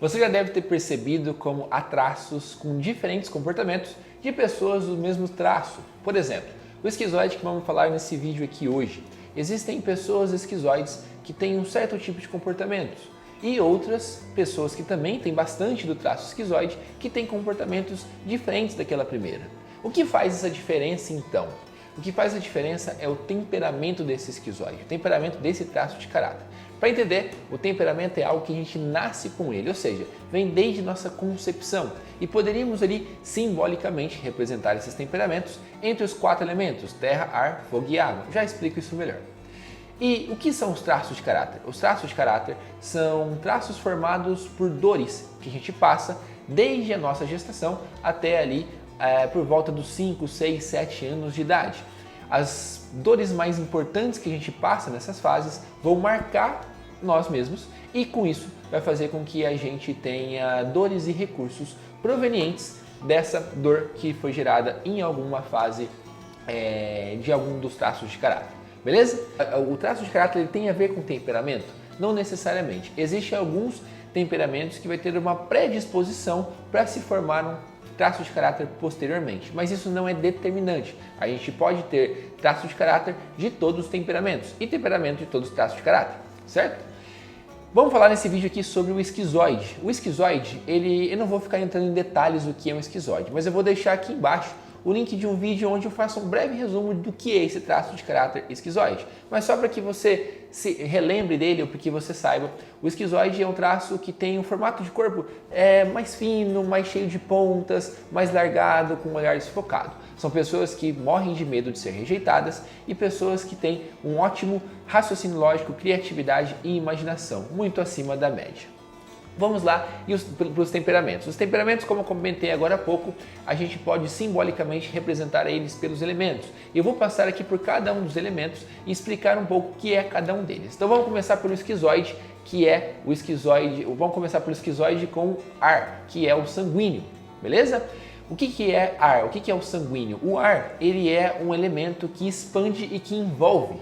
Você já deve ter percebido como há traços com diferentes comportamentos de pessoas do mesmo traço. Por exemplo, o esquizoide que vamos falar nesse vídeo aqui hoje. Existem pessoas esquizoides que têm um certo tipo de comportamentos e outras pessoas que também têm bastante do traço esquizoide que têm comportamentos diferentes daquela primeira. O que faz essa diferença então? O que faz a diferença é o temperamento desse esquizoide, o temperamento desse traço de caráter. Para entender, o temperamento é algo que a gente nasce com ele, ou seja, vem desde nossa concepção e poderíamos ali simbolicamente representar esses temperamentos entre os 4 elementos, terra, ar, fogo e água. Já explico isso melhor. E o que são os traços de caráter? Os traços de caráter são traços formados por dores que a gente passa desde a nossa gestação até ali por volta dos 5, 6, 7 anos de idade. As dores mais importantes que a gente passa nessas fases vão marcar nós mesmos e com isso vai fazer com que a gente tenha dores e recursos provenientes dessa dor que foi gerada em alguma fase de algum dos traços de caráter. Beleza? O traço de caráter ele tem a ver com temperamento? Não necessariamente. Existem alguns temperamentos que vai ter uma predisposição para se formar um traço de caráter posteriormente, mas isso não é determinante. A gente pode ter traço de caráter de todos os temperamentos e temperamento de todos os traços de caráter, certo? Vamos falar nesse vídeo aqui sobre o esquizoide. O esquizoide, eu não vou ficar entrando em detalhes do que é um esquizoide, mas eu vou deixar aqui embaixo o link de um vídeo onde eu faço um breve resumo do que é esse traço de caráter esquizoide. Mas só para que você se relembre dele ou para que você saiba, o esquizoide é um traço que tem um formato de corpo mais fino, mais cheio de pontas, mais largado, com um olhar desfocado. São pessoas que morrem de medo de ser rejeitadas e pessoas que têm um ótimo raciocínio lógico, criatividade e imaginação, muito acima da média. Vamos lá para os temperamentos. Os temperamentos, como eu comentei agora há pouco, a gente pode simbolicamente representar eles pelos elementos. Eu vou passar aqui por cada um dos elementos e explicar um pouco o que é cada um deles. Então vamos começar pelo esquizoide, que é o esquizoide. Vamos começar pelo esquizoide com ar, que é o sanguíneo, beleza? O que é ar? O que é o sanguíneo? O ar, ele é um elemento que expande e que envolve.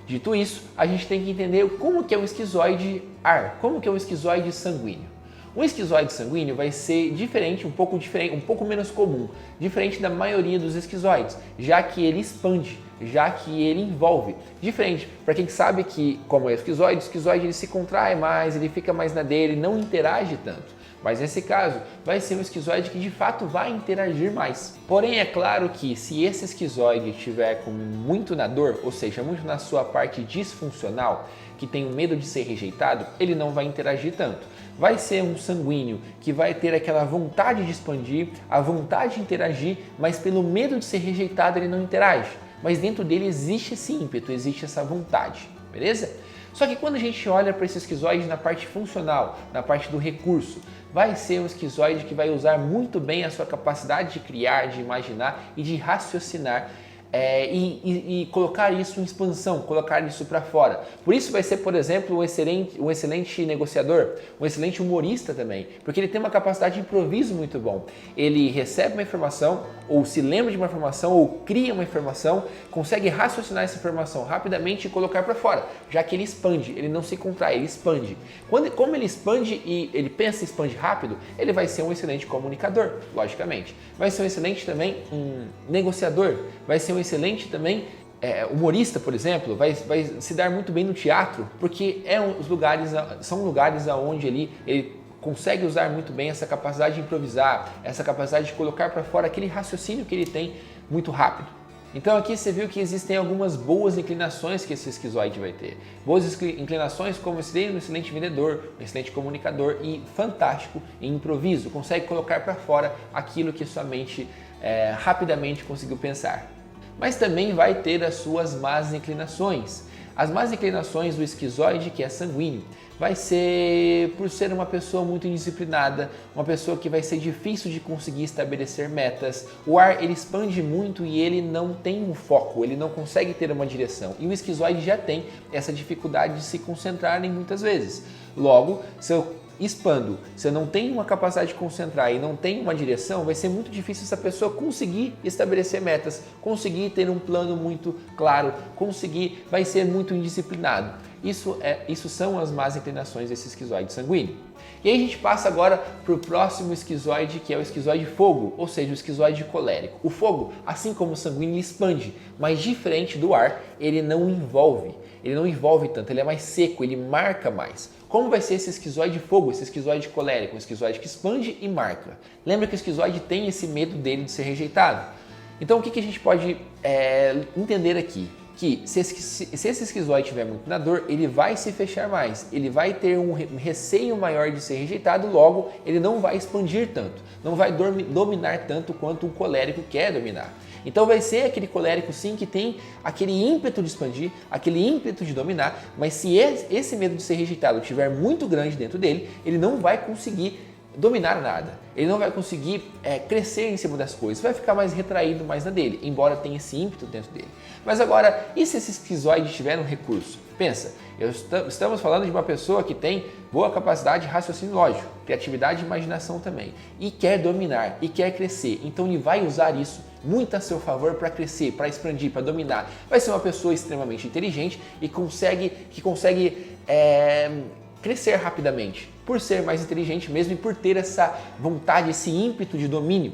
Dito isso, a gente tem que entender como que é um esquizoide ar, como que é um esquizoide sanguíneo. Um esquizoide sanguíneo vai ser diferente, um pouco menos comum, diferente da maioria dos esquizoides, já que ele expande, já que ele envolve. Diferente, para quem sabe que, como é o esquizoide ele se contrai mais, ele fica mais na dele, não interage tanto. Mas nesse caso, vai ser um esquizoide que de fato vai interagir mais. Porém, é claro que se esse esquizoide estiver com muito na dor, ou seja, muito na sua parte disfuncional, que tem o medo de ser rejeitado, ele não vai interagir tanto. Vai ser um sanguíneo que vai ter aquela vontade de expandir, a vontade de interagir, mas pelo medo de ser rejeitado ele não interage. Mas dentro dele existe esse ímpeto, existe essa vontade, beleza? Só que quando a gente olha para esse esquizoide na parte funcional, na parte do recurso, vai ser um esquizoide que vai usar muito bem a sua capacidade de criar, de imaginar e de raciocinar e colocar isso em expansão, colocar isso para fora. Por isso vai ser, por exemplo, um excelente negociador, um excelente humorista também, porque ele tem uma capacidade de improviso muito bom. Ele recebe uma informação, ou se lembra de uma informação, ou cria uma informação, consegue raciocinar essa informação rapidamente e colocar para fora, já que ele expande, ele não se contrai, ele expande. Como ele expande e ele pensa e expande rápido, ele vai ser um excelente comunicador, logicamente. Vai ser um excelente também negociador, vai ser um excelente também humorista, por exemplo, vai se dar muito bem no teatro, porque são lugares onde ele consegue usar muito bem essa capacidade de improvisar, essa capacidade de colocar para fora aquele raciocínio que ele tem muito rápido. Então aqui você viu que existem algumas boas inclinações que esse esquizoide vai ter. Boas inclinações como ser um excelente vendedor, um excelente comunicador e fantástico em improviso, consegue colocar para fora aquilo que sua mente rapidamente conseguiu pensar. Mas também vai ter as suas más inclinações. As más inclinações do esquizoide, que é sanguíneo, vai ser por ser uma pessoa muito indisciplinada, uma pessoa que vai ser difícil de conseguir estabelecer metas. O ar ele expande muito e ele não tem um foco, ele não consegue ter uma direção. E o esquizoide já tem essa dificuldade de se concentrar em muitas vezes. Logo, se eu expando, se eu não tenho uma capacidade de concentrar e não tenho uma direção, vai ser muito difícil essa pessoa conseguir estabelecer metas, conseguir ter um plano muito claro, vai ser muito indisciplinado. Isso são as más inclinações desse esquizoide sanguíneo. E aí a gente passa agora para o próximo esquizoide, que é o esquizoide fogo, ou seja, o esquizoide colérico. O fogo, assim como o sanguíneo, expande, mas diferente do ar, ele não envolve tanto, ele é mais seco, ele marca mais. Como vai ser esse esquizoide fogo, esse esquizoide colérico? Um esquizoide que expande e marca. Lembra que o esquizoide tem esse medo dele de ser rejeitado? Então o que a gente pode entender aqui? Que se esse esquizoide estiver muito na dor, ele vai se fechar mais, ele vai ter um receio maior de ser rejeitado, logo ele não vai expandir tanto, não vai dominar tanto quanto um colérico quer dominar. Então vai ser aquele colérico sim que tem aquele ímpeto de expandir, aquele ímpeto de dominar, mas se esse medo de ser rejeitado estiver muito grande dentro dele, ele não vai conseguir dominar nada, ele não vai conseguir crescer em cima das coisas, vai ficar mais retraído mais na dele, embora tenha esse ímpeto dentro dele. Mas agora, e se esse esquizoide tiver um recurso? Pensa, estamos falando de uma pessoa que tem boa capacidade de raciocínio lógico, criatividade e imaginação também, e quer dominar, e quer crescer, então ele vai usar isso muito a seu favor para crescer, para expandir, para dominar. Vai ser uma pessoa extremamente inteligente e que consegue crescer rapidamente, por ser mais inteligente mesmo e por ter essa vontade, esse ímpeto de domínio.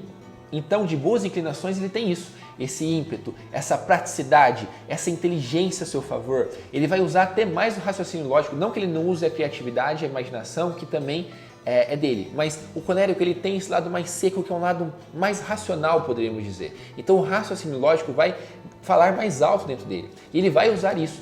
Então, de boas inclinações, ele tem isso, esse ímpeto, essa praticidade, essa inteligência a seu favor. Ele vai usar até mais o raciocínio lógico, não que ele não use a criatividade, a imaginação, que também é dele, mas o colérico ele tem esse lado mais seco, que é um lado mais racional, poderíamos dizer. Então, o raciocínio lógico vai falar mais alto dentro dele e ele vai usar isso,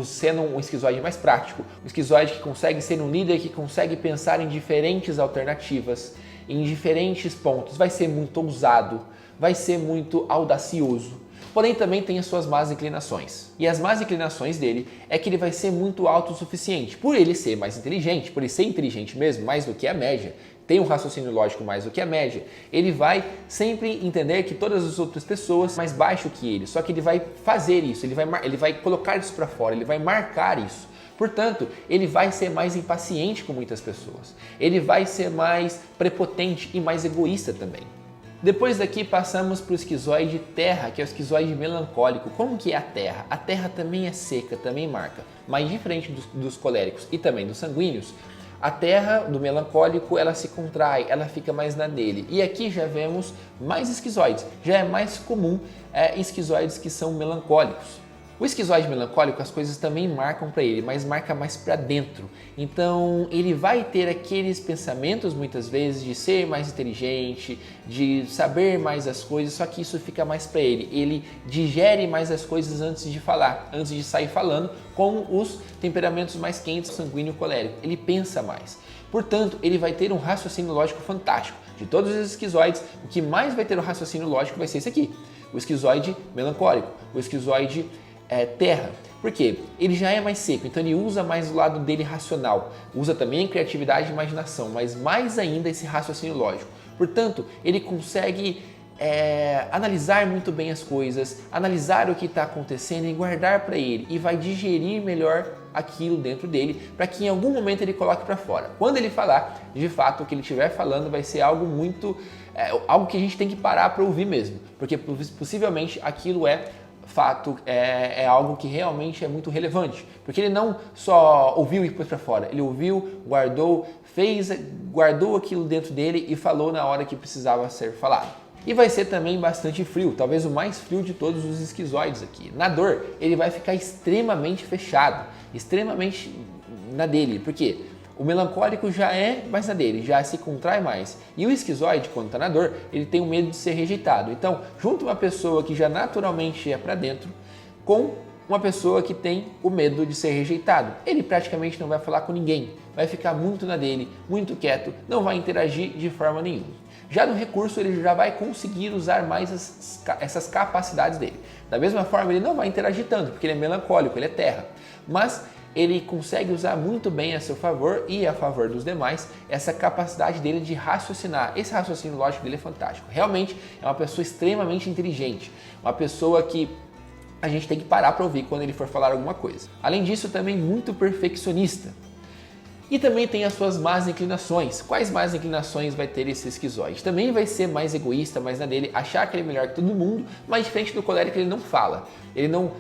sendo um esquizoide mais prático, um esquizoide que consegue ser um líder, que consegue pensar em diferentes alternativas, em diferentes pontos, vai ser muito ousado, vai ser muito audacioso, porém também tem as suas más inclinações. E as más inclinações dele é que ele vai ser muito autossuficiente, por ele ser mais inteligente, por ele ser inteligente mesmo, mais do que a média, tem um raciocínio lógico mais do que a média, ele vai sempre entender que todas as outras pessoas são mais baixo que ele, só que ele vai fazer isso, ele vai colocar isso para fora, ele vai marcar isso. Portanto, ele vai ser mais impaciente com muitas pessoas, ele vai ser mais prepotente e mais egoísta também. Depois daqui passamos para o esquizoide terra, que é o esquizoide melancólico. Como que é a terra? A terra também é seca, também marca, mas diferente dos coléricos e também dos sanguíneos, a terra do melancólico ela se contrai, ela fica mais na dele. E aqui já vemos mais esquizoides, já é mais comum esquizoides que são melancólicos. O esquizoide melancólico, as coisas também marcam para ele, mas marca mais para dentro. Então, ele vai ter aqueles pensamentos, muitas vezes, de ser mais inteligente, de saber mais as coisas, só que isso fica mais para ele. Ele digere mais as coisas antes de falar, antes de sair falando, com os temperamentos mais quentes, sanguíneo e colérico. Ele pensa mais. Portanto, ele vai ter um raciocínio lógico fantástico. De todos os esquizoides, o que mais vai ter um raciocínio lógico vai ser esse aqui. O esquizoide melancólico, o esquizoide terra. Por quê? Ele já é mais seco, então ele usa mais o lado dele racional, usa também criatividade e imaginação, mas mais ainda esse raciocínio lógico. Portanto, ele consegue analisar muito bem as coisas, analisar o que está acontecendo e guardar para ele, e vai digerir melhor aquilo dentro dele, para que em algum momento ele coloque para fora. Quando ele falar, de fato, o que ele estiver falando vai ser algo muito, algo que a gente tem que parar para ouvir mesmo, porque possivelmente aquilo fato, é algo que realmente é muito relevante, porque ele não só ouviu e pôs para fora, ele ouviu, guardou, guardou aquilo dentro dele e falou na hora que precisava ser falado. E vai ser também bastante frio, talvez o mais frio de todos os esquizoides aqui. Na dor, ele vai ficar extremamente fechado, extremamente na dele, porque o melancólico já é mais na dele, já se contrai mais. E o esquizoide, quando está na dor, ele tem o medo de ser rejeitado. Então, junto uma pessoa que já naturalmente é para dentro, com uma pessoa que tem o medo de ser rejeitado. Ele praticamente não vai falar com ninguém, vai ficar muito na dele, muito quieto, não vai interagir de forma nenhuma. Já no recurso, ele já vai conseguir usar mais essas capacidades dele. Da mesma forma, ele não vai interagir tanto, porque ele é melancólico, ele é terra. Mas ele consegue usar muito bem a seu favor e a favor dos demais essa capacidade dele de raciocinar. Esse raciocínio lógico dele é fantástico. Realmente é uma pessoa extremamente inteligente, uma pessoa que a gente tem que parar para ouvir quando ele for falar alguma coisa. Além disso, também muito perfeccionista. E também tem as suas más inclinações. Quais más inclinações vai ter esse esquizoide? Também vai ser mais egoísta, mais na dele, achar que ele é melhor que todo mundo, mas diferente do colérico ele não fala. Ele não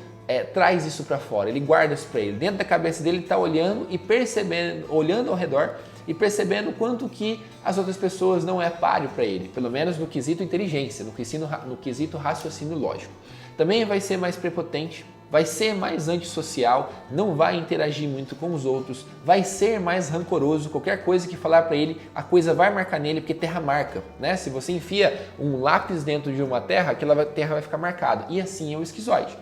traz isso para fora, ele guarda isso para ele. Dentro da cabeça dele ele está olhando e percebendo, olhando ao redor e percebendo quanto que as outras pessoas não é páreo para ele, pelo menos no quesito inteligência, no quesito raciocínio lógico. Também vai ser mais prepotente, vai ser mais antissocial, não vai interagir muito com os outros, vai ser mais rancoroso, qualquer coisa que falar para ele, a coisa vai marcar nele, porque terra marca, né? Se você enfia um lápis dentro de uma terra, aquela terra vai ficar marcada, e assim é o esquizoide.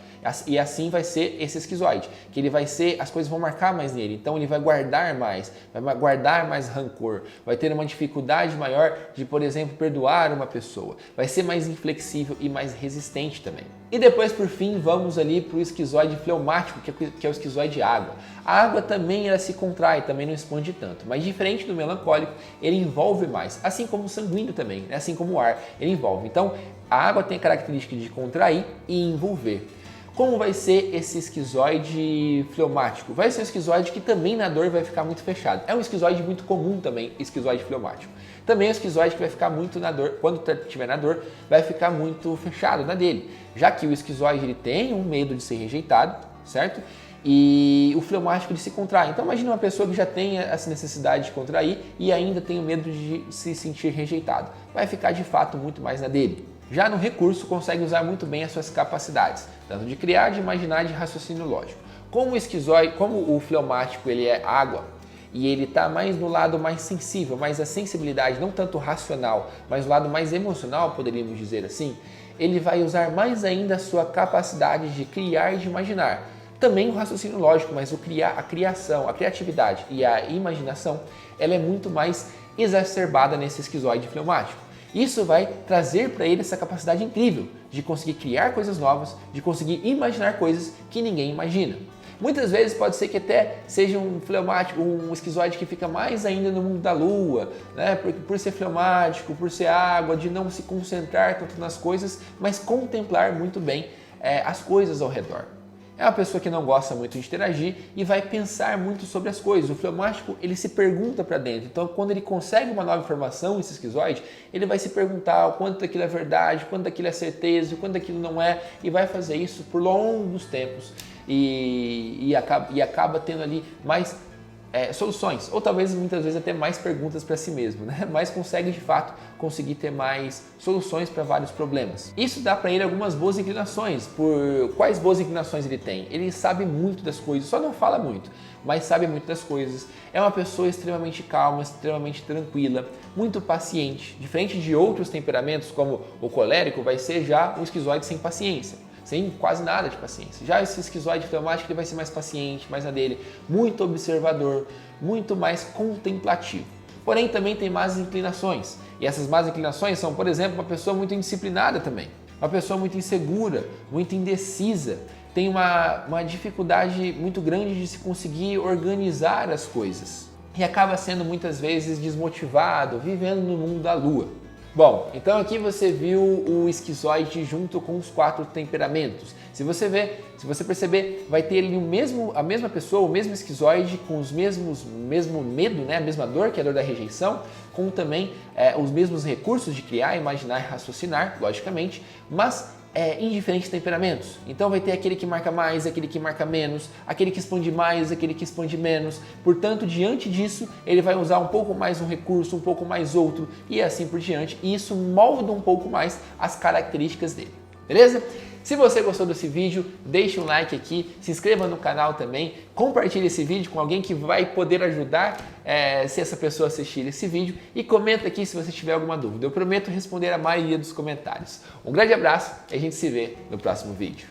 E assim vai ser esse esquizoide, que ele vai ser, as coisas vão marcar mais nele, então ele vai guardar mais rancor, vai ter uma dificuldade maior de, por exemplo, perdoar uma pessoa, vai ser mais inflexível e mais resistente também. E depois, por fim, vamos ali para o esquizoide fleumático, que é o esquizoide água. A água também ela se contrai, também não expande tanto, mas diferente do melancólico, ele envolve mais, assim como o sanguíneo também, né? Assim como o ar, ele envolve. Então, a água tem a característica de contrair e envolver. Como vai ser esse esquizoide fleumático? Vai ser um esquizoide que também na dor vai ficar muito fechado. É um esquizoide muito comum também, esquizoide fleumático. Também é um esquizoide que vai ficar muito na dor, quando estiver na dor, vai ficar muito fechado na dele. Já que o esquizoide ele tem um medo de ser rejeitado, certo? E o fleumático ele se contrai. Então imagina uma pessoa que já tem essa necessidade de contrair e ainda tem o medo de se sentir rejeitado. Vai ficar de fato muito mais na dele. Já no recurso, consegue usar muito bem as suas capacidades, tanto de criar, de imaginar e de raciocínio lógico. Como o esquizoide, como o fleumático ele é água e ele está mais no lado mais sensível, mais a sensibilidade, não tanto racional, mas o lado mais emocional, poderíamos dizer assim, ele vai usar mais ainda a sua capacidade de criar e de imaginar. Também o raciocínio lógico, mas a criação, a criatividade e a imaginação, ela é muito mais exacerbada nesse esquizoide fleumático. Isso vai trazer para ele essa capacidade incrível de conseguir criar coisas novas, de conseguir imaginar coisas que ninguém imagina. Muitas vezes pode ser que até seja um fleumático, um esquizoide que fica mais ainda no mundo da lua, né? Por ser fleumático, por ser água, de não se concentrar tanto nas coisas, mas contemplar muito bem as coisas ao redor. É uma pessoa que não gosta muito de interagir e vai pensar muito sobre as coisas. O fleumático, ele se pergunta para dentro. Então, quando ele consegue uma nova informação, esse esquizoide, ele vai se perguntar o quanto daquilo é verdade, o quanto daquilo é certeza, o quanto daquilo não é, e vai fazer isso por longos tempos e acaba tendo ali mais soluções, ou talvez muitas vezes até mais perguntas para si mesmo, né? Mas consegue de fato conseguir ter mais soluções para vários problemas. Isso dá para ele algumas boas inclinações. Por quais boas inclinações ele tem? Ele sabe muito das coisas, só não fala muito, mas sabe muito das coisas. É uma pessoa extremamente calma, extremamente tranquila, muito paciente. Diferente de outros temperamentos, como o colérico, vai ser já um esquizoide sem paciência, sem quase nada de paciência. Já esse esquizoide fleumático ele vai ser mais paciente, mais na dele, muito observador, muito mais contemplativo. Porém, também tem más inclinações. E essas más inclinações são, por exemplo, uma pessoa muito indisciplinada também, uma pessoa muito insegura, muito indecisa, tem uma dificuldade muito grande de se conseguir organizar as coisas e acaba sendo muitas vezes desmotivado, vivendo no mundo da lua. Bom, então aqui você viu o esquizoide junto com os 4 temperamentos. Se você perceber, vai ter ali a mesma pessoa, o mesmo esquizoide com os mesmo medo, né? A mesma dor, que é a dor da rejeição, com também os mesmos recursos de criar, imaginar e raciocinar, logicamente, mas em diferentes temperamentos. Então vai ter aquele que marca mais, aquele que marca menos, aquele que expande mais, aquele que expande menos. Portanto, diante disso, ele vai usar um pouco mais um recurso, um pouco mais outro e assim por diante. E isso molda um pouco mais as características dele. Beleza? Se você gostou desse vídeo, deixe um like aqui, se inscreva no canal também, compartilhe esse vídeo com alguém que vai poder ajudar se essa pessoa assistir esse vídeo e comenta aqui se você tiver alguma dúvida. Eu prometo responder a maioria dos comentários. Um grande abraço e a gente se vê no próximo vídeo.